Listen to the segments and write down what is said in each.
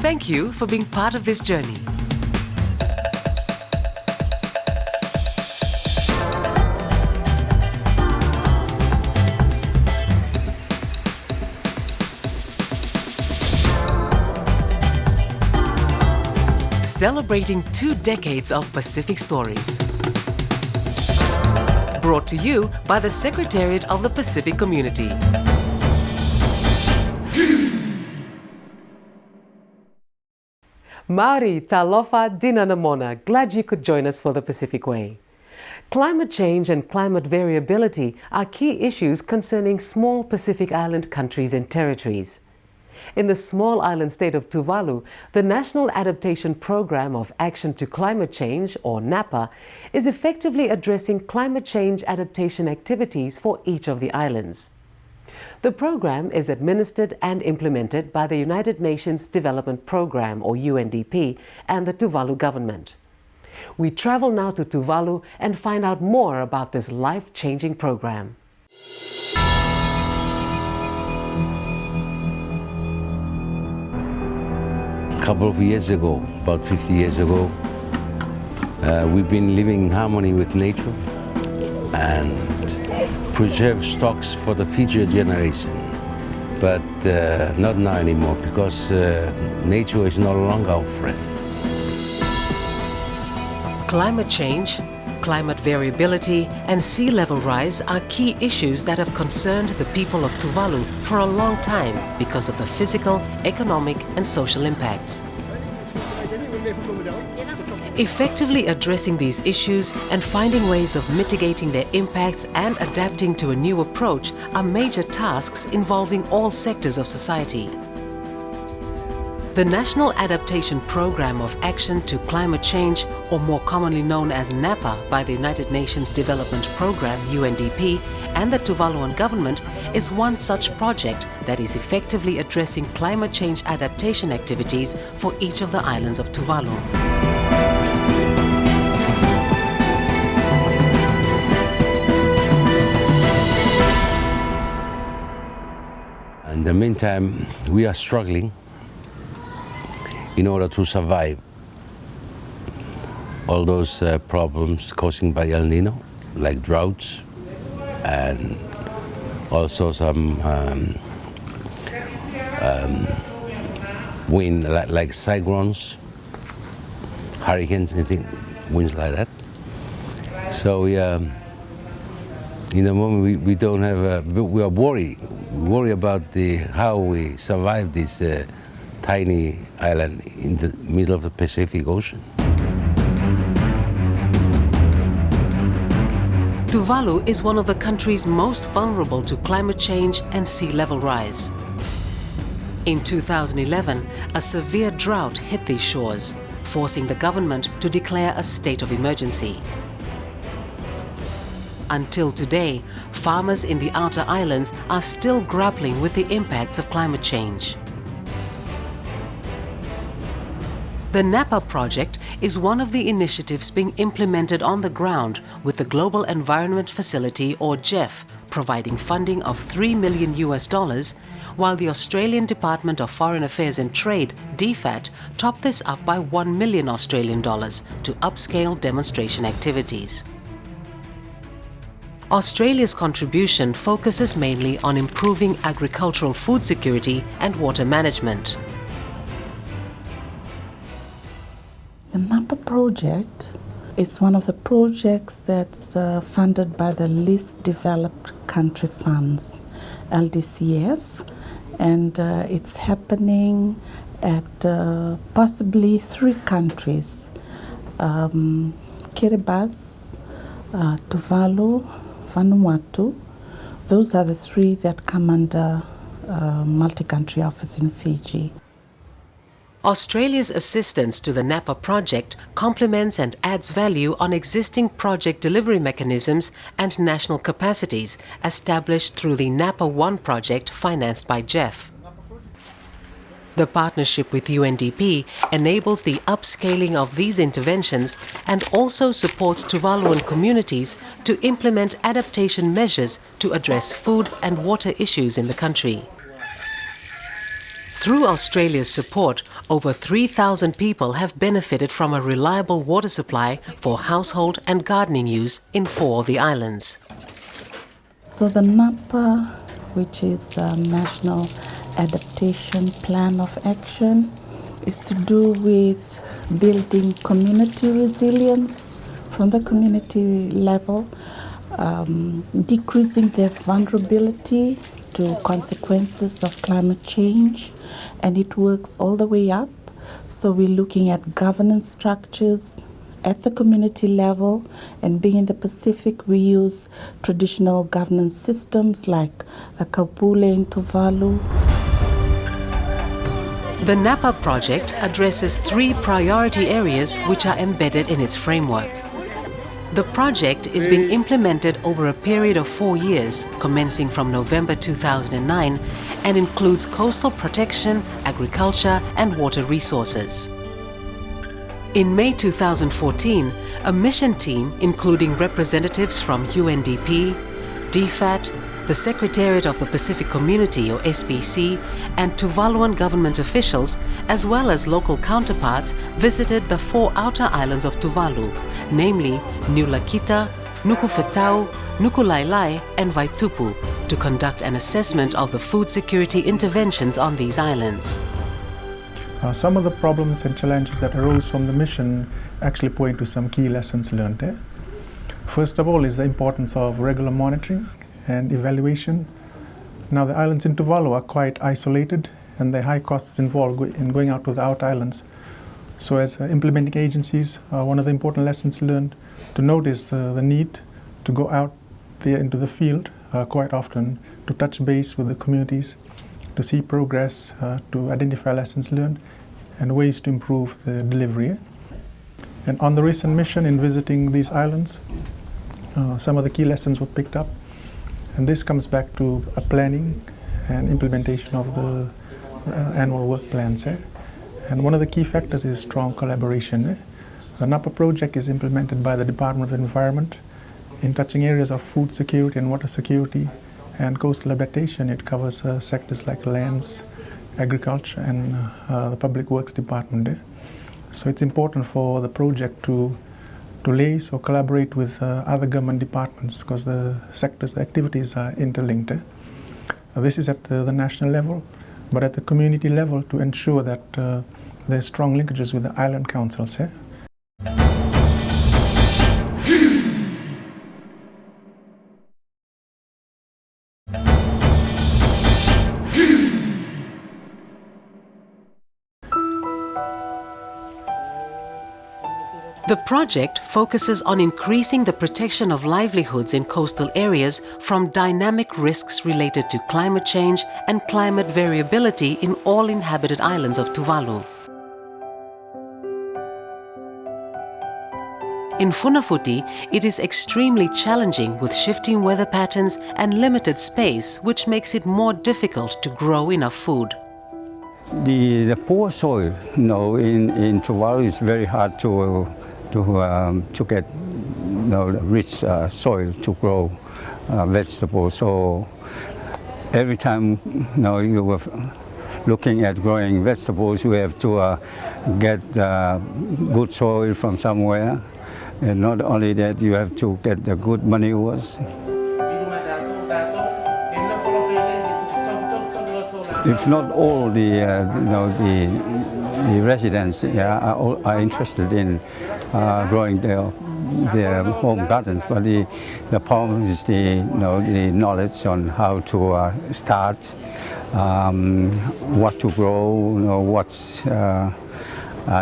Thank you for being part of this journey. Celebrating 2 decades of Pacific stories. Brought to you by the Secretariat of the Pacific Community. Maori, talofa, dinanamona. Glad you could join us for the Pacific Way. Climate change and climate variability are key issues concerning small Pacific Island countries and territories. In the small island state of Tuvalu, the National Adaptation Program of Action to Climate Change, or NAPA, is effectively addressing climate change adaptation activities for each of the islands. The program is administered and implemented by the United Nations Development Program, or UNDP, and the Tuvalu government. We travel now to Tuvalu and find out more about this life-changing program. A couple of years ago, about 50 years ago, we've been living in harmony with nature and preserve stocks for the future generation. But not now anymore, because nature is no longer our friend. Climate change, climate variability, and sea level rise are key issues that have concerned the people of Tuvalu for a long time because of the physical, economic, and social impacts. Effectively addressing these issues and finding ways of mitigating their impacts and adapting to a new approach are major tasks involving all sectors of society. The National Adaptation Program of Action to Climate Change, or more commonly known as NAPA by the United Nations Development Program, UNDP, and the Tuvaluan government, is one such project that is effectively addressing climate change adaptation activities for each of the islands of Tuvalu. In the meantime, we are struggling in order to survive all those problems caused by El Nino, like droughts, and also some wind like cyclones, hurricanes, anything, winds like that. So in the moment we don't have, we are worried about how we survive this tiny island in the middle of the Pacific Ocean. Tuvalu is one of the countries most vulnerable to climate change and sea level rise. In 2011, a severe drought hit these shores, forcing the government to declare a state of emergency. Until today, farmers in the outer islands are still grappling with the impacts of climate change. The NAPA project is one of the initiatives being implemented on the ground with the Global Environment Facility, or GEF, providing funding of $3 million, while the Australian Department of Foreign Affairs and Trade, DFAT, topped this up by $1 million Australian dollars to upscale demonstration activities. Australia's contribution focuses mainly on improving agricultural food security and water management. The NAPA project is one of the projects that's funded by the Least Developed Country Funds, LDCF, and it's happening at possibly 3 countries, Kiribati, Tuvalu, Vanuatu. Those are the 3 that come under multi-country office in Fiji. Australia's assistance to the NAPA project complements and adds value on existing project delivery mechanisms and national capacities established through the NAPA 1 project financed by GEF. The partnership with UNDP enables the upscaling of these interventions and also supports Tuvaluan communities to implement adaptation measures to address food and water issues in the country. Through Australia's support, over 3,000 people have benefited from a reliable water supply for household and gardening use in 4 of the islands. So the NAPA, which is a National Adaptation Plan of Action, is to do with building community resilience from the community level, decreasing their vulnerability to consequences of climate change, and it works all the way up. So we're looking at governance structures at the community level, and being in the Pacific, we use traditional governance systems like the Kaupule in Tuvalu. The NAPA project addresses 3 priority areas which are embedded in its framework. The project is being implemented over a period of 4 years, commencing from November 2009, and includes coastal protection, agriculture and water resources. In May 2014, a mission team, including representatives from UNDP, DFAT, the Secretariat of the Pacific Community or SPC, and Tuvaluan government officials, as well as local counterparts, visited the 4 outer islands of Tuvalu, namely Nulakita, Nukufetau, Nukulailai and Vaitupu, to conduct an assessment of the food security interventions on these islands. Some of the problems and challenges that arose from the mission actually point to some key lessons learned. First of all is the importance of regular monitoring and evaluation. Now the islands in Tuvalu are quite isolated, and the high costs involved in going out to the out islands. So as implementing agencies, one of the important lessons learned to notice the need to go out there into the field quite often, to touch base with the communities, to see progress, to identify lessons learned and ways to improve the delivery. And on the recent mission in visiting these islands, some of the key lessons were picked up, and this comes back to a planning and implementation of the annual work plans. And one of the key factors is strong collaboration. The NAPA project is implemented by the Department of Environment in touching areas of food security and water security and coastal adaptation. It covers sectors like lands, agriculture and the Public Works Department. So it's important for the project to liaise or collaborate with other government departments, because the sectors, the activities are interlinked. This is at the national level, but at the community level to ensure that there's strong linkages with the island councils. The project focuses on increasing the protection of livelihoods in coastal areas from dynamic risks related to climate change and climate variability in all inhabited islands of Tuvalu. In Funafuti, it is extremely challenging with shifting weather patterns and limited space, which makes it more difficult to grow enough food. The poor soil, in Tuvalu is very hard to get rich soil to grow vegetables. So every time you were looking at growing vegetables, you have to get good soil from somewhere. And not only that, you have to get the good manures. If not all the residents are interested in growing their home gardens, but the problem is the knowledge on how to start, what to grow, what's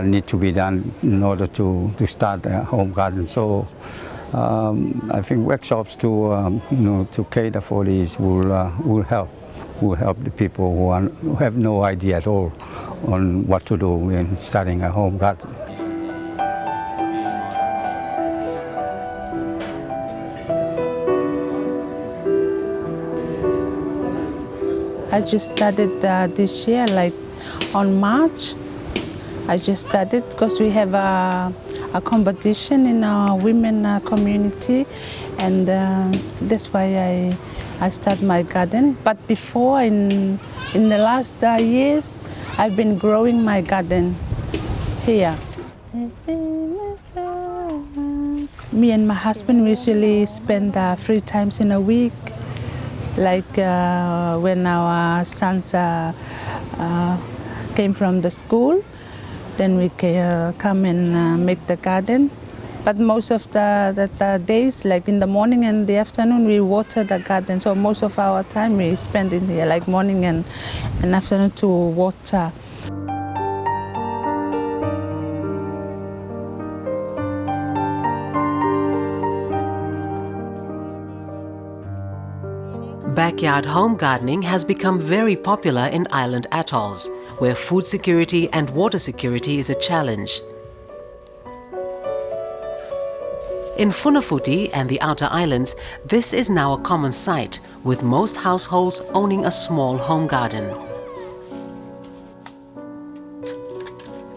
need to be done in order to start a home garden. So I think workshops to cater for these will help the people who have no idea at all on what to do in starting a home garden. I just started this year, like on March. I just started because we have a competition in our women community, and that's why I start my garden. But before, in the last years, I've been growing my garden here. Me and my husband usually spend 3 times in a week. Like when our sons came from the school, then we come and make the garden. But most of the days, like in the morning and the afternoon, we water the garden. So most of our time we spend in here, like morning and afternoon to water. Backyard home gardening has become very popular in island atolls, where food security and water security is a challenge. In Funafuti and the outer islands, this is now a common sight, with most households owning a small home garden.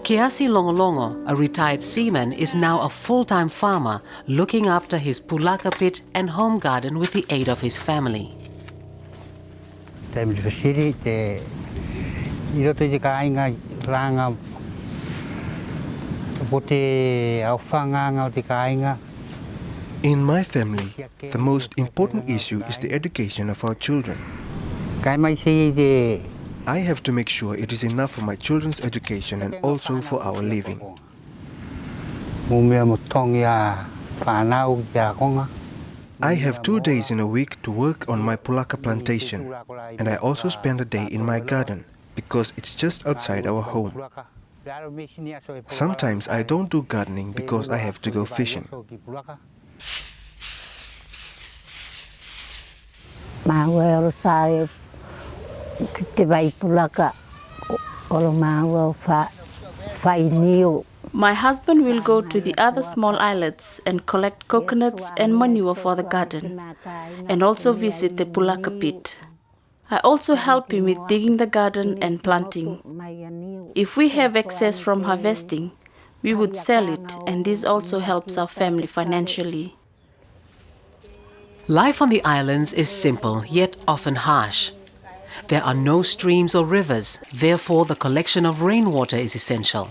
Kiasi Longolongo, a retired seaman, is now a full-time farmer, looking after his pulaka pit and home garden with the aid of his family. In my family, the most important issue is the education of our children. I have to make sure it is enough for my children's education and also for our living. I have 2 days in a week to work on my pulaka plantation, and I also spend a day in my garden because it's just outside our home. Sometimes I don't do gardening because I have to go fishing. My husband will go to the other small islets and collect coconuts and manure for the garden, and also visit the pulaka pit. I also help him with digging the garden and planting. If we have excess from harvesting, we would sell it, and this also helps our family financially. Life on the islands is simple, yet often harsh. There are no streams or rivers, therefore the collection of rainwater is essential.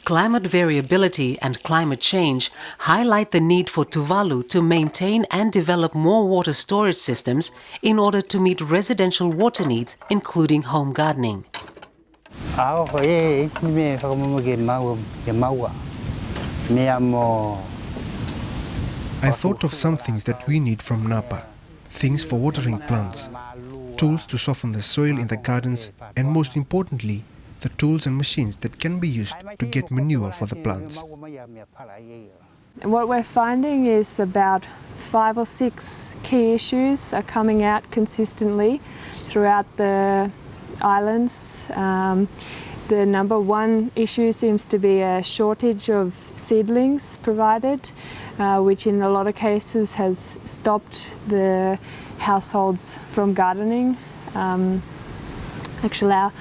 Climate variability and climate change highlight the need for Tuvalu to maintain and develop more water storage systems in order to meet residential water needs, including home gardening. I thought of some things that we need from NAPA, things for watering plants, tools to soften the soil in the gardens, and most importantly, the tools and machines that can be used to get manure for the plants. What we're finding is about 5 or 6 key issues are coming out consistently throughout the islands. The number one issue seems to be a shortage of seedlings provided, which in a lot of cases has stopped the households from gardening. Actually,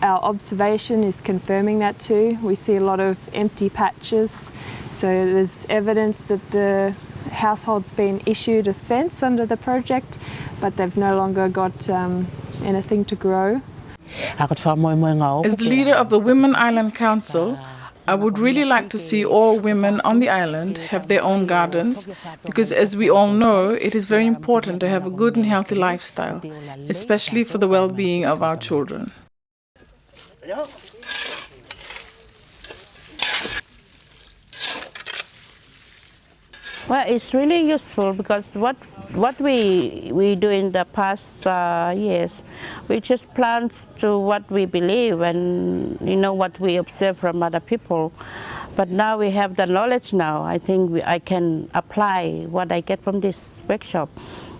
our observation is confirming that too. We see a lot of empty patches, so there's evidence that the household's been issued a fence under the project, but they've no longer got anything to grow. As the leader of the Women Island Council, I would really like to see all women on the island have their own gardens, because as we all know, it is very important to have a good and healthy lifestyle, especially for the well-being of our children. Well, it's really useful because what we do in the past years, we just plant to what we believe and what we observe from other people. But now we have the knowledge now. I think I can apply what I get from this workshop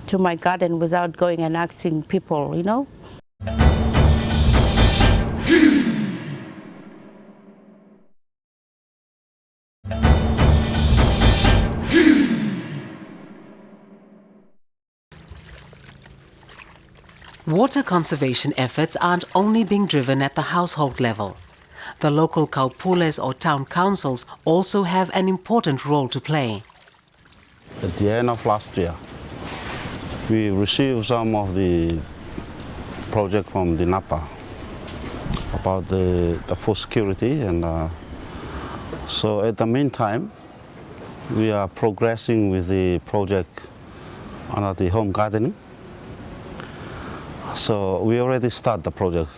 to my garden without going and asking people, Water conservation efforts aren't only being driven at the household level. The local kaupules or town councils also have an important role to play. At the end of last year, We received some of the project from the NAPA about the food security, and so at the meantime we are progressing with the project under the home gardening. So we already started the project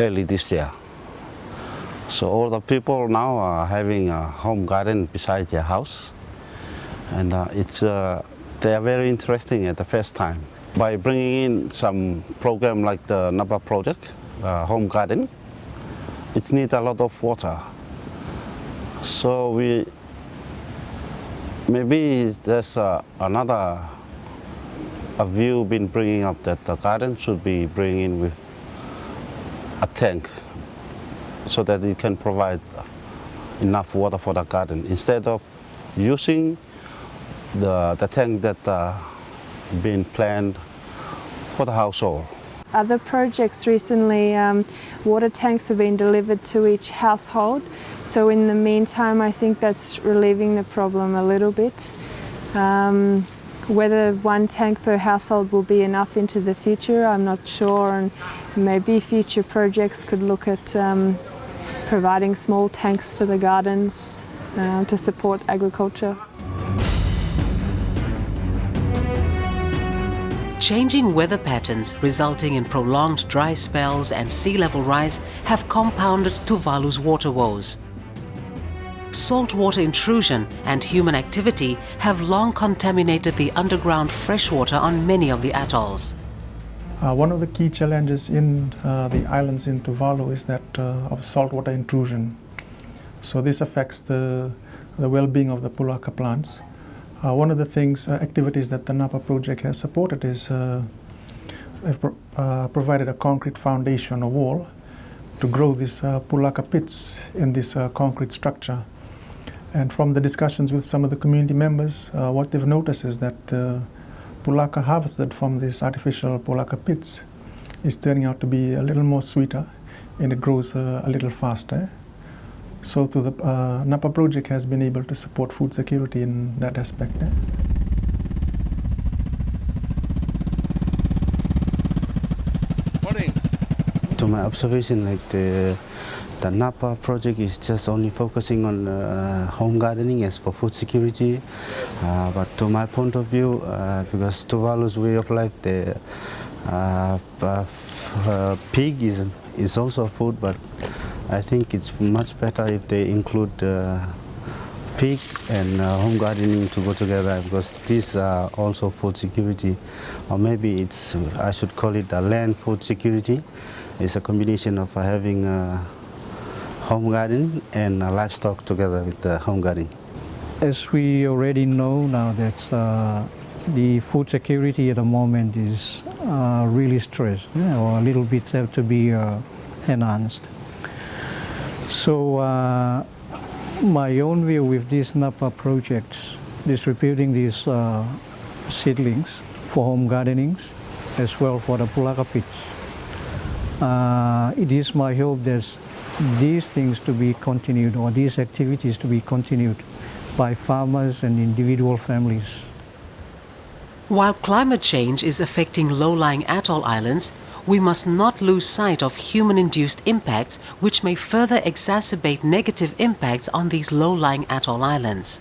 early this year. So all the people now are having a home garden beside their house, and they are very interesting at the first time. By bringing in some program like the NAPA project, home garden, it needs a lot of water. So maybe there's another view been bringing up that the garden should be bringing in with a tank so that it can provide enough water for the garden instead of using the tank that been planned for the household. Other projects recently, water tanks have been delivered to each household. So in the meantime, I think that's relieving the problem a little bit. Whether one tank per household will be enough into the future, I'm not sure. And maybe future projects could look at providing small tanks for the gardens to support agriculture. Changing weather patterns resulting in prolonged dry spells and sea level rise have compounded Tuvalu's water woes. Saltwater intrusion and human activity have long contaminated the underground freshwater on many of the atolls. One of the key challenges in the islands in Tuvalu is that of saltwater intrusion. So this affects the well-being of the pulaka plants. One of the activities that the NAPA project has supported is provided a concrete foundation or wall to grow these pulaka pits in this concrete structure. And from the discussions with some of the community members, what they've noticed is that the pulaka harvested from these artificial pulaka pits is turning out to be a little more sweeter, and it grows a little faster. So the NAPA project has been able to support food security in that aspect. Morning. To my observation, like the NAPA project is just only focusing on home gardening as for food security. But to my point of view, because Tuvalu's way of life, the pig is also food, but I think it's much better if they include pig and home gardening to go together, because these are also food security, or maybe I should call it a land food security. It's a combination of having home garden and livestock together with the home garden. As we already know now that the food security at the moment is really stressed, or a little bit have to be enhanced. So my own view with these NAPA projects, distributing these seedlings for home gardenings as well for the pulaka pits, it is my hope that these things to be continued, or these activities to be continued by farmers and individual families. While climate change is affecting low-lying atoll islands, we must not lose sight of human-induced impacts which may further exacerbate negative impacts on these low-lying atoll islands.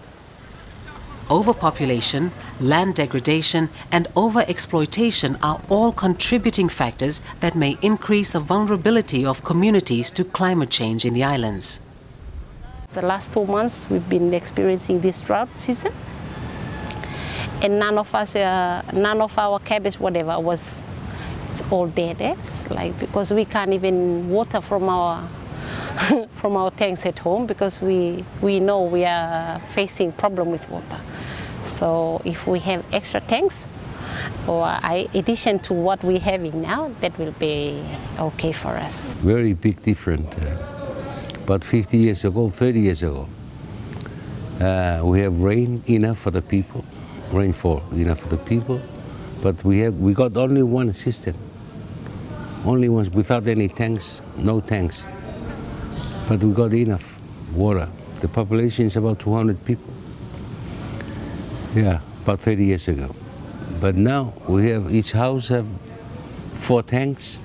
Overpopulation, land degradation and overexploitation are all contributing factors that may increase the vulnerability of communities to climate change in the islands. The last 2 months we've been experiencing this drought season, and none of our cabbage, whatever, it's all dead. It's like, because we can't even water from our from our tanks at home, because we know we are facing problem with water. So if we have extra tanks, or addition to what we're having now, that will be okay for us. Very big difference. About 50 years ago, 30 years ago, we have rain enough for the people, rainfall enough for the people, but we got only one system, only one, without any tanks, no tanks. But we got enough water. The population is about 200 people. Yeah, about 30 years ago. But now each house have 4 tanks,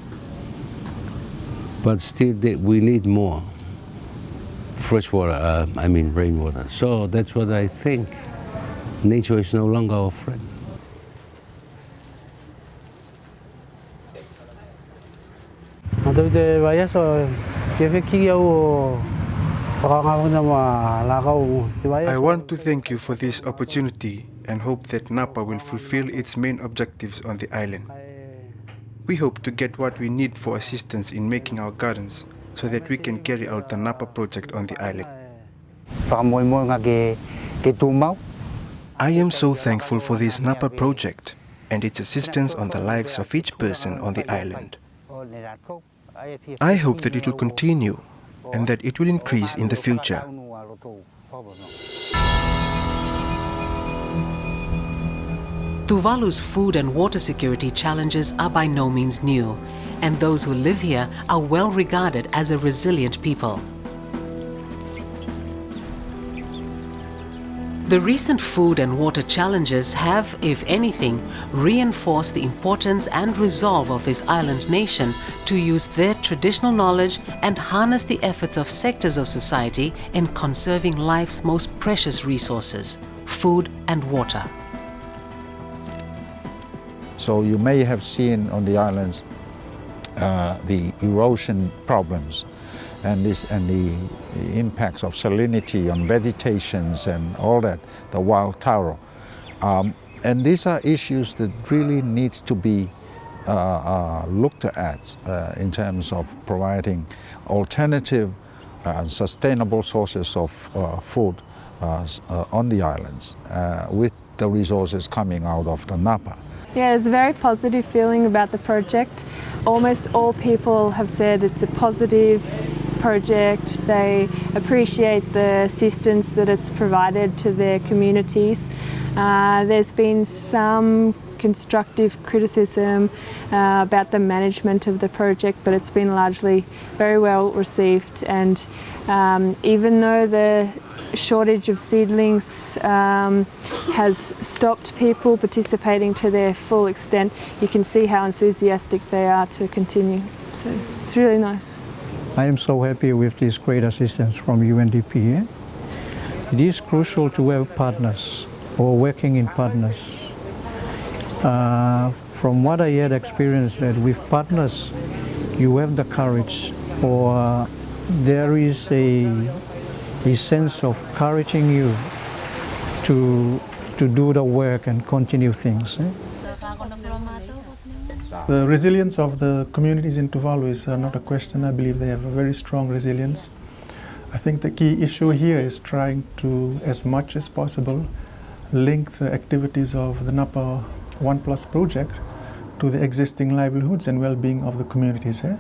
but still we need more fresh water, rainwater. So that's what I think. Nature is no longer our friend. I want to thank you for this opportunity and hope that NAPA will fulfill its main objectives on the island. We hope to get what we need for assistance in making our gardens so that we can carry out the NAPA project on the island. I am so thankful for this NAPA project and its assistance on the lives of each person on the island. I hope that it will continue and that it will increase in the future. Tuvalu's food and water security challenges are by no means new, and those who live here are well regarded as a resilient people. The recent food and water challenges have, if anything, reinforced the importance and resolve of this island nation to use their traditional knowledge and harness the efforts of sectors of society in conserving life's most precious resources, food and water. So you may have seen on the islands the erosion problems and the impacts of salinity on vegetations and all that, the wild taro. And these are issues that really need to be looked at in terms of providing alternative sustainable sources of food on the islands with the resources coming out of the NAPA. Yeah, there's a very positive feeling about the project. Almost all people have said it's a positive project. They appreciate the assistance that it's provided to their communities. There's been some constructive criticism about the management of the project, but it's been largely very well received. And even though the shortage of seedlings has stopped people participating to their full extent, you can see how enthusiastic they are to continue. So it's really nice. I am so happy with this great assistance from UNDP. It is crucial to have partners or working in partners. From what I had experienced, that with partners you have the courage, or there is a sense of encouraging you to do the work and continue things. The resilience of the communities in Tuvalu is not a question. I believe they have a very strong resilience. I think the key issue here is trying to, as much as possible, link the activities of the NAPA 1+ project to the existing livelihoods and well-being of the communities here.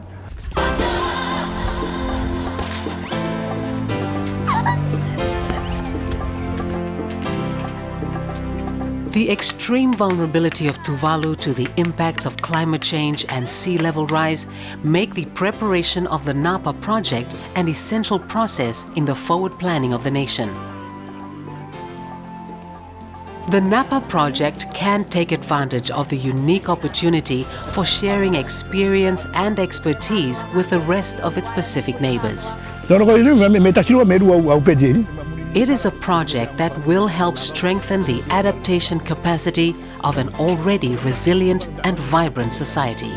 The extreme vulnerability of Tuvalu to the impacts of climate change and sea level rise make the preparation of the NAPA project an essential process in the forward planning of the nation. The NAPA project can take advantage of the unique opportunity for sharing experience and expertise with the rest of its Pacific neighbors. It is a project that will help strengthen the adaptation capacity of an already resilient and vibrant society.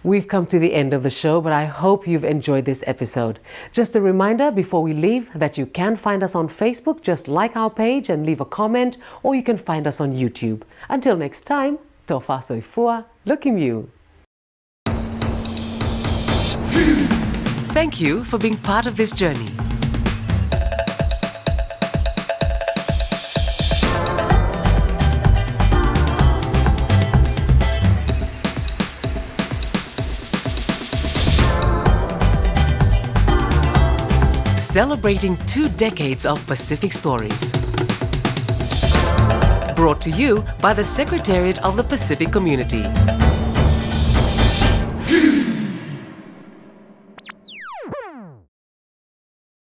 We've come to the end of the show, but I hope you've enjoyed this episode. Just a reminder before we leave that you can find us on Facebook, just like our page and leave a comment, or you can find us on YouTube. Until next time, tofa soifua, lukimu. Thank you for being part of this journey. Celebrating 2 decades of Pacific stories. Brought to you by the Secretariat of the Pacific Community.